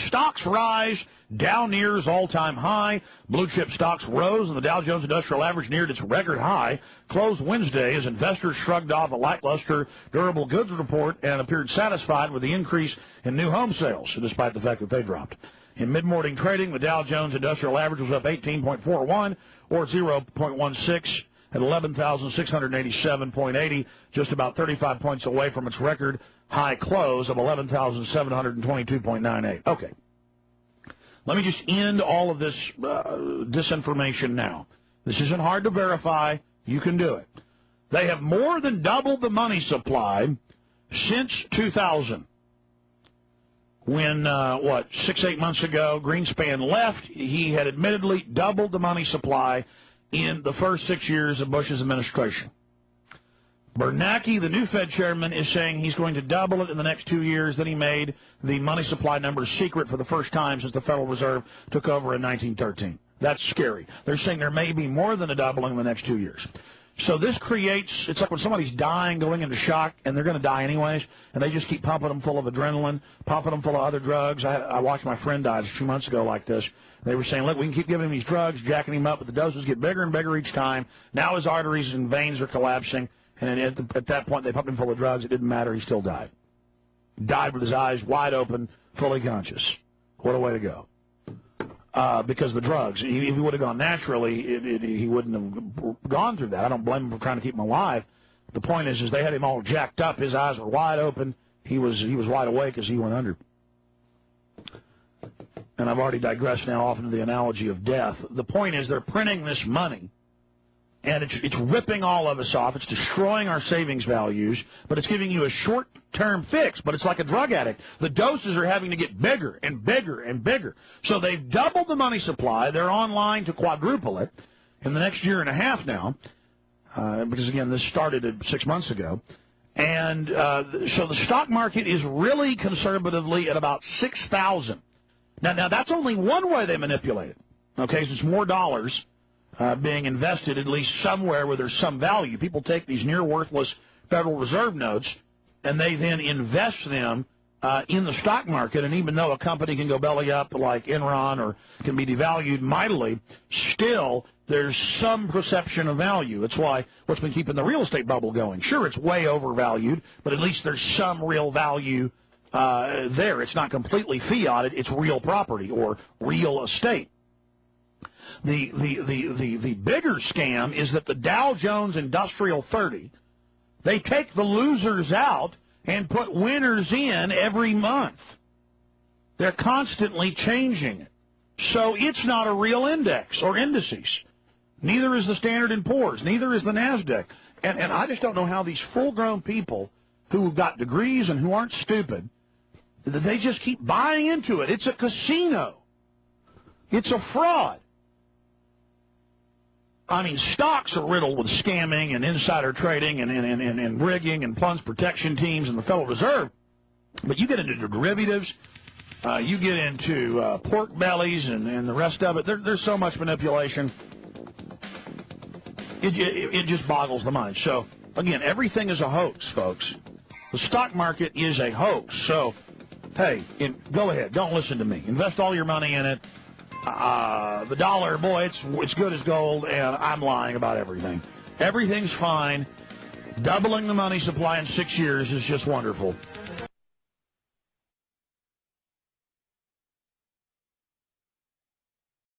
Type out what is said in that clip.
Stocks rise. Dow nears all-time high. Blue-chip stocks rose, and the Dow Jones Industrial Average neared its record high. Closed Wednesday as investors shrugged off a lackluster durable goods report and appeared satisfied with the increase in new home sales, despite the fact that they dropped. In mid-morning trading, the Dow Jones Industrial Average was up 18.41, or 0.16, at 11,687.80, just about 35 points away from its record high close of 11,722.98. Okay. Let me just end all of this disinformation now. This isn't hard to verify. You can do it. They have more than doubled the money supply since 2000. When, 6-8 months ago, Greenspan left, he had admittedly doubled the money supply in the first 6 years of Bush's administration. Bernanke, the new Fed chairman, is saying he's going to double it in the next 2 years. Then he made the money supply numbers secret for the first time since the Federal Reserve took over in 1913. That's scary. They're saying there may be more than a doubling in the next 2 years. So this creates, it's like when somebody's dying, going into shock, and they're going to die anyways, and they just keep pumping them full of adrenaline, pumping them full of other drugs. I watched my friend die 2 months ago like this. They were saying, look, we can keep giving him these drugs, jacking him up, but the doses get bigger and bigger each time. Now his arteries and veins are collapsing. And at that point, they pumped him full of drugs. It didn't matter. He still died. Died with his eyes wide open, fully conscious. What a way to go. Because the drugs. If he would have gone naturally, he wouldn't have gone through that. I don't blame him for trying to keep him alive. The point is they had him all jacked up. His eyes were wide open. He was wide awake as he went under. And I've already digressed now off into the analogy of death. The point is they're printing this money. And it's ripping all of us off. It's destroying our savings values, but it's giving you a short-term fix. But it's like a drug addict. The doses are having to get bigger and bigger and bigger. So they've doubled the money supply. They're on line to quadruple it in the next year and a half now, because, again, this started 6 months ago. And so the stock market is really conservatively at about 6,000. Now, that's only one way they manipulate it. Okay, so it's more dollars being invested at least somewhere where there's some value. People take these near-worthless Federal Reserve notes, and they then invest them in the stock market. And even though a company can go belly up like Enron or can be devalued mightily, still there's some perception of value. It's why what's been keeping the real estate bubble going. Sure, it's way overvalued, but at least there's some real value there. It's not completely fiat. It's real property or real estate. The bigger scam is that the Dow Jones Industrial 30, they take the losers out and put winners in every month. They're constantly changing it. So it's not a real index or indices. Neither is the Standard & Poor's. Neither is the NASDAQ. And I just don't know how these full-grown people who've got degrees and who aren't stupid, they just keep buying into it. It's a casino. It's a fraud. I mean, stocks are riddled with scamming and insider trading and rigging and funds protection teams and the Federal Reserve. But you get into derivatives, you get into pork bellies and the rest of it. There's so much manipulation. It just boggles the mind. So, again, everything is a hoax, folks. The stock market is a hoax. So, hey, go ahead. Don't listen to me. Invest all your money in it. The dollar, boy, it's good as gold, and I'm lying about everything. Everything's fine. Doubling the money supply in 6 years is just wonderful.